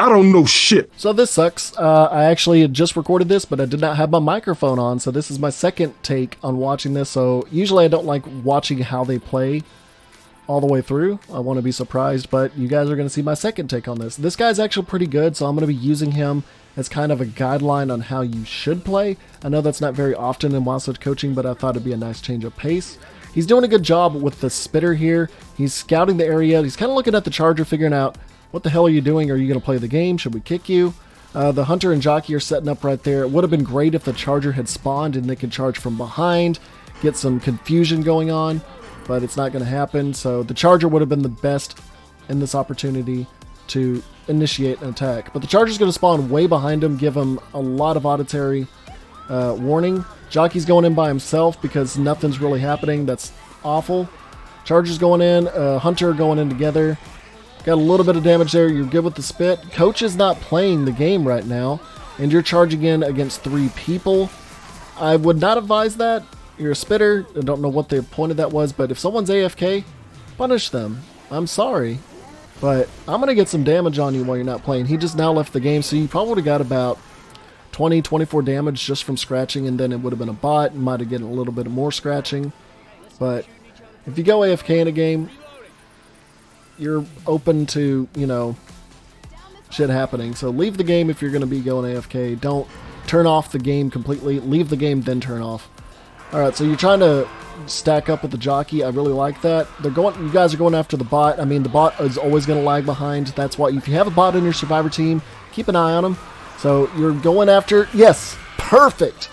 I don't know shit. So this sucks. I actually had just recorded this, but I did not have my microphone on, so this is my second take on watching this. So usually I don't like watching how they play all the way through. I want to be surprised, but you guys are going to see my second take on this. This guy's actually pretty good, so I'm going to be using him as kind of a guideline on how you should play. I know that's not very often in wowsuch coaching, but I thought it'd be a nice change of pace. He's doing a good job with the spitter here. He's scouting the area. He's kind of looking at the charger, figuring out, what the hell are you doing? Are you going to play the game? Should we kick you? The hunter and jockey are setting up right there. It would have been great if the charger had spawned and they could charge from behind, get some confusion going on, but it's not going to happen. So the charger would have been the best in this opportunity to initiate an attack. But the charger's going to spawn way behind him, give him a lot of auditory warning. Jockey's going in by himself because nothing's really happening. That's awful. Charger's going in, hunter going in together. Got a little bit of damage there. You're good with the spit. Coach is not playing the game right now, and you're charging in against 3 people. I would not advise that. You're a spitter. I don't know what the point of that was, but if someone's AFK, punish them. I'm sorry, but I'm going to get some damage on you while you're not playing. He just now left the game, so you probably would have got about 20, 24 damage just from scratching, and then it would have been a bot. You might have gotten a little bit more scratching, but if you go AFK in a game, you're open to, you know, shit happening. So leave the game if you're going to be going AFK. Don't turn off the game completely. Leave the game, then turn off. Alright, so you're trying to stack up with the jockey. I really like that. You guys are going after the bot. I mean, the bot is always going to lag behind. That's why if you have a bot in your survivor team, keep an eye on him. So you're going after, yes, perfect.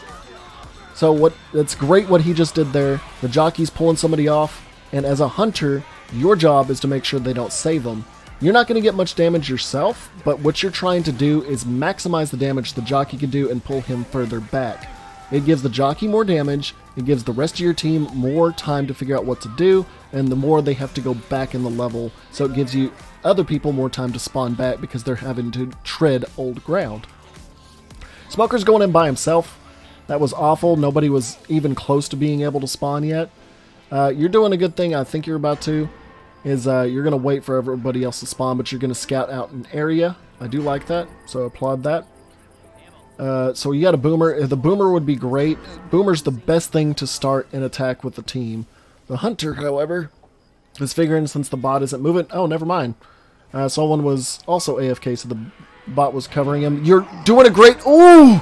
So that's great what he just did there. The jockey's pulling somebody off, and as a hunter, your job is to make sure they don't save them. You're not going to get much damage yourself, but what you're trying to do is maximize the damage the jockey can do and pull him further back. It gives the jockey more damage, it gives the rest of your team more time to figure out what to do, and the more they have to go back in the level, so it gives you other people more time to spawn back because they're having to tread old ground. Smoker's going in by himself. That was awful. Nobody was even close to being able to spawn yet. You're doing a good thing, I think you're about to, is you're going to wait for everybody else to spawn, but you're going to scout out an area. I do like that, so applaud that. So you got a boomer. The boomer would be great. Boomer's the best thing to start an attack with the team. The hunter, however, is figuring since the bot isn't moving. Oh, never mind. Someone was also AFK, so the bot was covering him. You're doing a great... Ooh!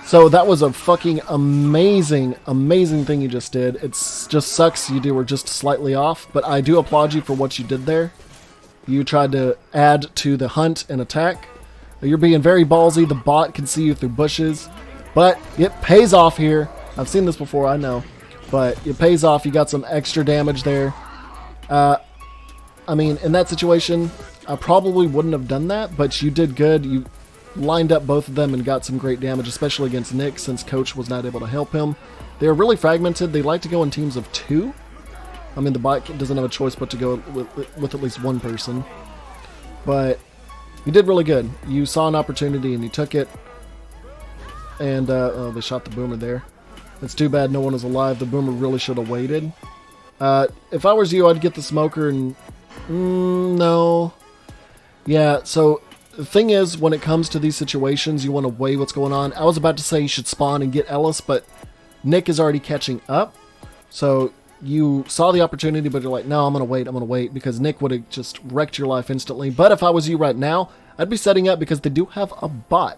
So that was a fucking amazing thing you just did. It's just sucks you were just slightly off, but I do applaud you for what you did there. You tried to add to the hunt and attack. You're being very ballsy. The bot can see you through bushes, but it pays off here. I've seen this before, I know, but it pays off. You got some extra damage there. I mean, in that situation, I probably wouldn't have done that, but you did good. You lined up both of them and got some great damage, especially against Nick, since Coach was not able to help him. They're really fragmented. They like to go in teams of 2. I mean, the bot doesn't have a choice but to go with at least one person. But you did really good. You saw an opportunity and you took it. And, oh, they shot the boomer there. It's too bad no one was alive. The boomer really should have waited. If I was you, I'd get the smoker and... no. Yeah, so... The thing is, when it comes to these situations, you want to weigh what's going on. I was about to say you should spawn and get Ellis, but Nick is already catching up. So you saw the opportunity, but you're like, no, I'm going to wait, because Nick would have just wrecked your life instantly. But if I was you right now, I'd be setting up because they do have a bot.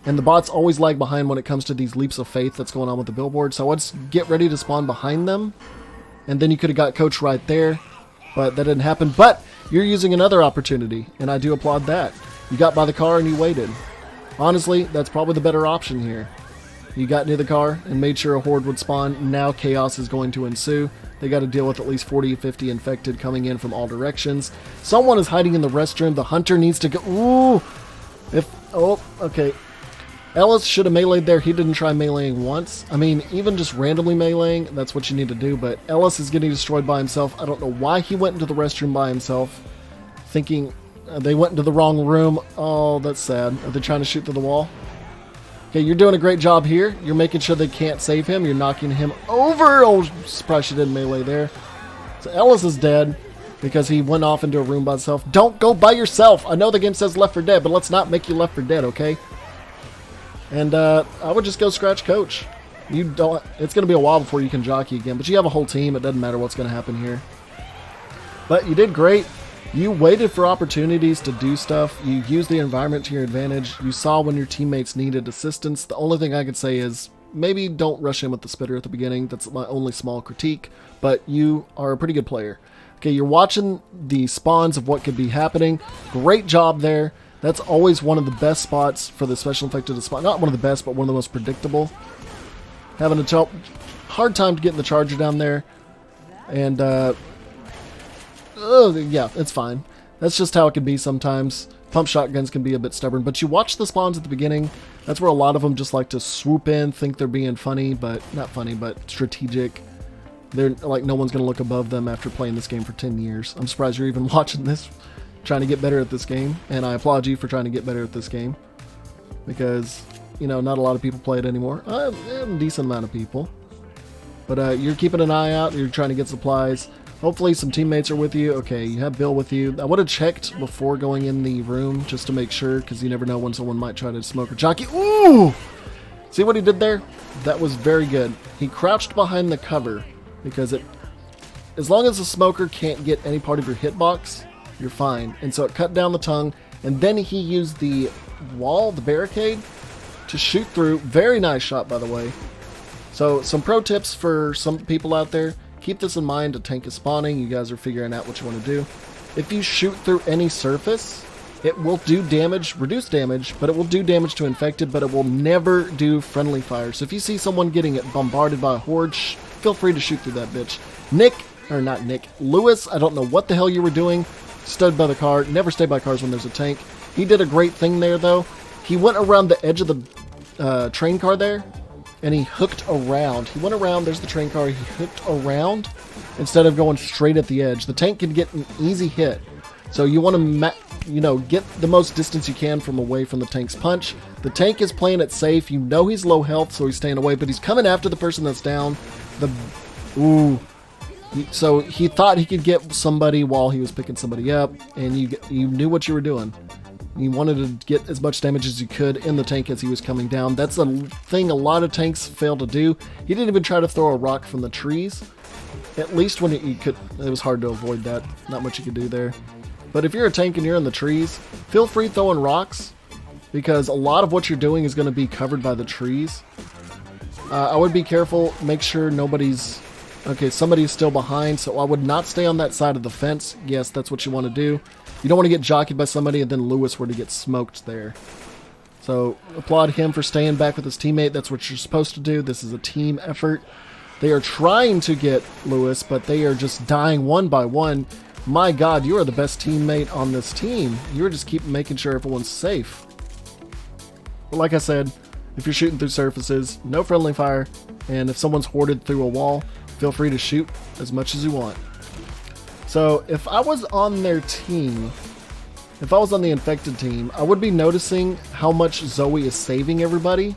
And the bots always lag behind when it comes to these leaps of faith that's going on with the billboard. So I'd just get ready to spawn behind them. And then you could have got Coach right there. But that didn't happen. But you're using another opportunity, and I do applaud that. You got by the car and you waited. Honestly, that's probably the better option here. You got near the car and made sure a horde would spawn. Now chaos is going to ensue. They got to deal with at least 40 to 50 infected coming in from all directions. Someone is hiding in the restroom. The hunter needs to go. Ooh! Oh, okay. Ellis should have meleeed there. He didn't try meleeing once. I mean, even just randomly meleeing, that's what you need to do. But Ellis is getting destroyed by himself. I don't know why he went into the restroom by himself. Thinking they went into the wrong room. Oh, that's sad. Are they trying to shoot through the wall? Okay, you're doing a great job here. You're making sure they can't save him. You're knocking him over. Oh, surprised she didn't melee there. So Ellis is dead. because he went off into a room by himself. Don't go by yourself. I know the game says Left 4 Dead, but let's not make you Left 4 Dead, okay? And I would just go scratch coach. You don't. It's going to be a while before you can jockey again, but you have a whole team. It doesn't matter what's going to happen here. But you did great. You waited for opportunities to do stuff. You used the environment to your advantage. You saw when your teammates needed assistance. The only thing I could say is maybe don't rush in with the spitter at the beginning. That's my only small critique. But you are a pretty good player. Okay, you're watching the spawns of what could be happening. Great job there. That's always one of the best spots for the special infected to spawn. Not one of the best, but one of the most predictable. Having a hard time getting the charger down there. And, yeah, it's fine. That's just how it can be sometimes. Pump shotguns can be a bit stubborn. But you watch the spawns at the beginning. That's where a lot of them just like to swoop in, think they're being funny, but not funny, but strategic. They're like no one's going to look above them after playing this game for 10 years. I'm surprised you're even watching this, trying to get better at this game. And I applaud you for trying to get better at this game. Because, you know, not a lot of people play it anymore. A decent amount of people. But you're keeping an eye out. You're trying to get supplies. Hopefully some teammates are with you. Okay, you have Bill with you. I would have checked before going in the room just to make sure, because you never know when someone might try to smoke or jockey. Ooh! See what he did there? That was very good. He crouched behind the cover because as long as the smoker can't get any part of your hitbox, you're fine. And so it cut down the tongue, and then he used the wall, the barricade, to shoot through. Very nice shot, by the way. So some pro tips for some people out there. Keep this in mind. A tank is spawning. You guys are figuring out what you want to do. If you shoot through any surface, it will do damage, reduce damage, but it will do damage to infected, but it will never do friendly fire. So if you see someone getting bombarded by a horde, feel free to shoot through that bitch. Lewis, I don't know what the hell you were doing. Stood by the car. Never stay by cars when there's a tank. He did a great thing there, though. He went around the edge of the train car there, and he hooked around. He went around, there's the train car, he hooked around instead of going straight at the edge. The tank can get an easy hit. So you want to, get the most distance you can from away from the tank's punch. The tank is playing it safe. You know he's low health, so he's staying away, but he's coming after the person that's down. So he thought he could get somebody while he was picking somebody up, and you knew what you were doing. You wanted to get as much damage as you could in the tank as he was coming down. That's a thing a lot of tanks fail to do. He didn't even try to throw a rock from the trees. At least when you could, it was hard to avoid that. Not much you could do there. But if you're a tank and you're in the trees, feel free throwing rocks, because a lot of what you're doing is going to be covered by the trees. I would be careful. Make sure nobody's... Okay, somebody's still behind, so I would not stay on that side of the fence. Yes, that's what you want to do. You don't want to get jockeyed by somebody and then Lewis were to get smoked there. So applaud him for staying back with his teammate. That's what you're supposed to do. This is a team effort. They are trying to get Lewis, but they are just dying one by one. My God, you are the best teammate on this team. You're just keep making sure everyone's safe. But like I said, if you're shooting through surfaces, no friendly fire. And if someone's hoarded through a wall, feel free to shoot as much as you want. So if I was on their team, if I was on the infected team, I would be noticing how much Zoe is saving everybody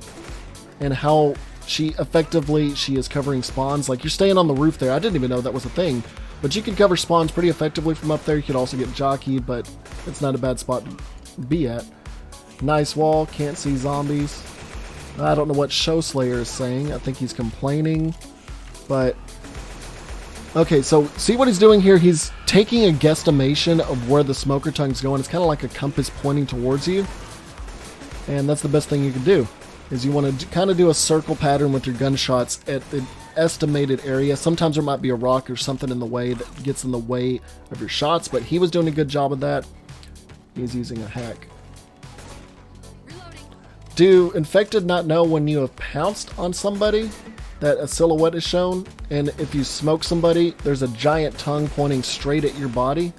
and how she is covering spawns. Like, you're staying on the roof there. I didn't even know that was a thing, but you can cover spawns pretty effectively from up there. You could also get jockeyed, but it's not a bad spot to be at. Nice wall, can't see zombies. I don't know what Show Slayer is saying. I think he's complaining, but okay, so see what he's doing here? He's taking a guesstimation of where the smoker tongue's going. It's kind of like a compass pointing towards you. And that's the best thing you can do, is you want to kind of do a circle pattern with your gunshots at the estimated area. Sometimes there might be a rock or something in the way that gets in the way of your shots, but he was doing a good job of that. He's using a hack. Do infected not know when you have pounced on somebody that a silhouette is shown, and if you smoke somebody, there's a giant tongue pointing straight at your body?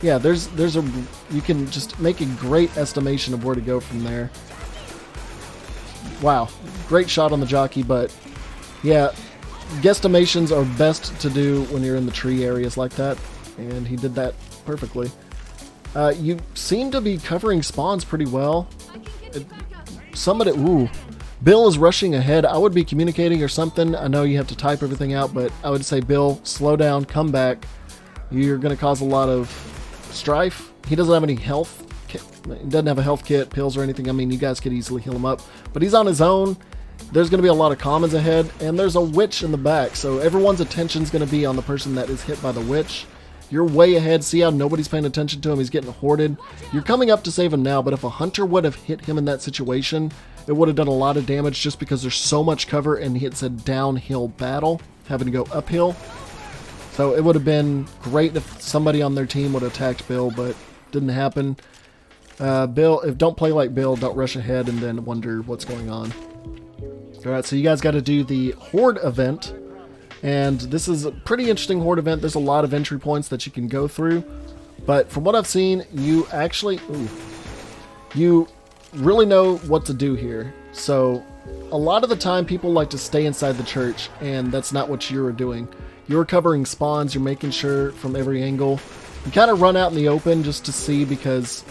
Yeah, you can just make a great estimation of where to go from there. Wow, great shot on the jockey, but yeah, guesstimations are best to do when you're in the tree areas like that, and he did that perfectly. You seem to be covering spawns pretty well. Bill is rushing ahead. I would be communicating or something. I know you have to type everything out, but I would say, Bill, slow down, come back. You're going to cause a lot of strife. He doesn't have any health. He doesn't have a health kit, pills, or anything. I mean, you guys could easily heal him up. But he's on his own. There's going to be a lot of commons ahead. And there's a witch in the back. So everyone's attention is going to be on the person that is hit by the witch. You're way ahead. See how nobody's paying attention to him? He's getting hoarded. You're coming up to save him now, but if a hunter would have hit him in that situation, it would have done a lot of damage just because there's so much cover and it's a downhill battle, having to go uphill. So it would have been great if somebody on their team would have attacked Bill, but didn't happen. Don't play like Bill, don't rush ahead and then wonder what's going on. Alright, so you guys got to do the Horde event. And this is a pretty interesting Horde event. There's a lot of entry points that you can go through. But from what I've seen, you actually... you really know what to do here. So a lot of the time people like to stay inside the church, and that's not what you're doing. You're covering spawns. You're making sure from every angle. You kind of run out in the open just to see, because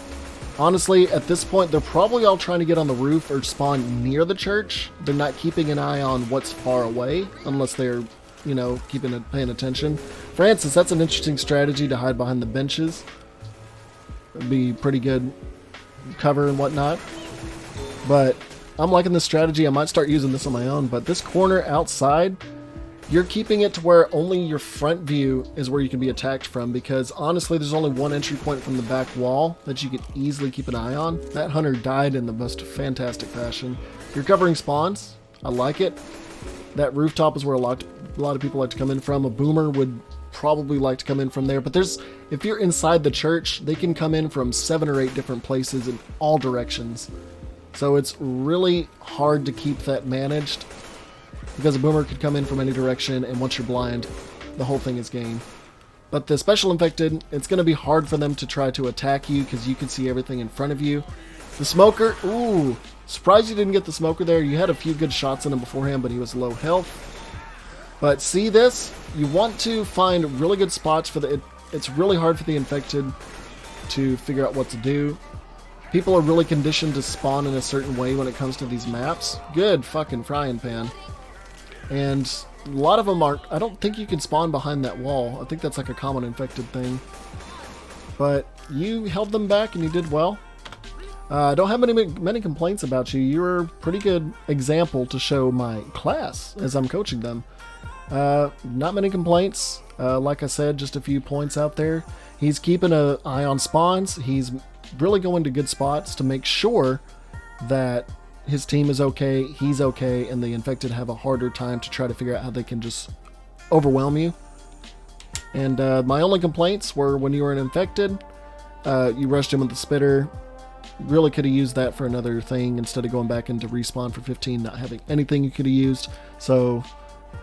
honestly, at this point, they're probably all trying to get on the roof or spawn near the church. They're not keeping an eye on what's far away, unless they're, you know, paying attention. Francis, that's an interesting strategy to hide behind the benches. It'd be pretty good cover and whatnot. But I'm liking this strategy. I might start using this on my own. But this corner outside, you're keeping it to where only your front view is where you can be attacked from, because honestly, there's only one entry point from the back wall that you could easily keep an eye on. That hunter died in the most fantastic fashion. You're covering spawns. I like it. That rooftop is where a lot of people like to come in from. A boomer would probably like to come in from there, but if you're inside the church, they can come in from 7 or 8 different places in all directions. So it's really hard to keep that managed, because a boomer could come in from any direction, and once you're blind, the whole thing is game. But the special infected, it's going to be hard for them to try to attack you because you can see everything in front of you. The smoker, ooh, surprised you didn't get the smoker there. You had a few good shots in him beforehand, but he was low health. But see this? You want to find really good spots for it's really hard for the infected to figure out what to do. People are really conditioned to spawn in a certain way when it comes to these maps. Good fucking frying pan. And a lot of them aren't. I don't think you can spawn behind that wall. I think that's like a common infected thing. But you held them back and you did well. I don't have many complaints about you. You're a pretty good example to show my class as I'm coaching them. Not many complaints. Like I said, just a few points out there. He's keeping an eye on spawns. He's really going to good spots to make sure that his team is okay, he's okay, and the infected have a harder time to try to figure out how they can just overwhelm you. And my only complaints were when you were an infected, you rushed him with the spitter. Really could have used that for another thing instead of going back into respawn for 15, not having anything you could have used. So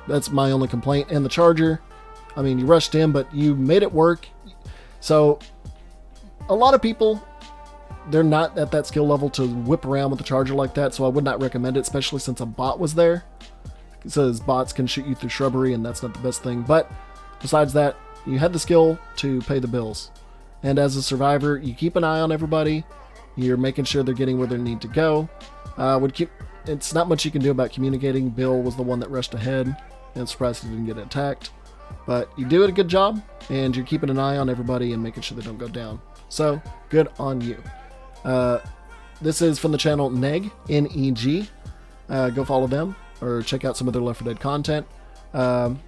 that's my only complaint. And the charger, I mean, you rushed in, but you made it work. So a lot of people, they're not at that skill level to whip around with the charger like that, so I would not recommend it, especially since a bot was there. It says bots can shoot you through shrubbery, and that's not the best thing. But besides that, you had the skill to pay the bills. And as a survivor, you keep an eye on everybody. You're making sure they're getting where they need to go. It's not much you can do about communicating. Bill was the one that rushed ahead, and I'm surprised he didn't get attacked. But you do a good job, and you're keeping an eye on everybody and making sure they don't go down. So, good on you. This is from the channel Neg, N-E-G. Go follow them, or check out some of their Left 4 Dead content. If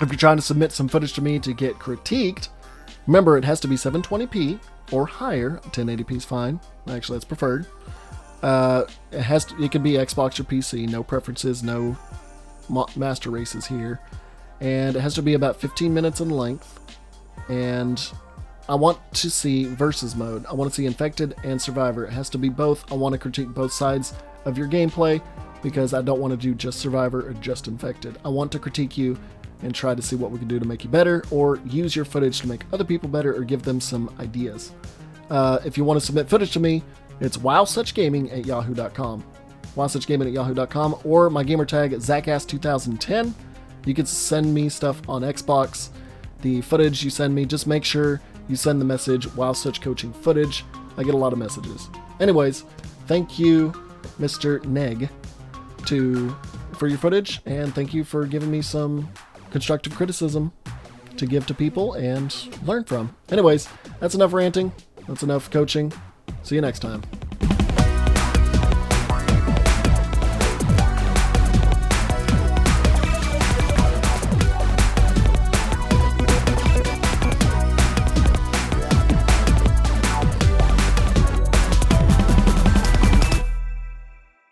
you're trying to submit some footage to me to get critiqued, remember it has to be 720p or higher. 1080p is fine. Actually, that's preferred. It can be Xbox or PC. No preferences, no master races here. And it has to be about 15 minutes in length. And I want to see versus mode. I want to see infected and survivor. It has to be both. I want to critique both sides of your gameplay, because I don't want to do just survivor or just infected. I want to critique you and try to see what we can do to make you better, or use your footage to make other people better, or give them some ideas. If you want to submit footage to me, it's wowsuchgaming@yahoo.com. wowsuchgaming@yahoo.com, or my gamer tag Zackazz2010. You can send me stuff on Xbox. The footage you send me, just make sure you send the message wowsuchcoaching footage. I get a lot of messages. Anyways, thank you, Mr. Neg, for your footage, and thank you for giving me some constructive criticism. to give to people and learn from. Anyways, that's enough ranting. That's enough coaching. See you next time.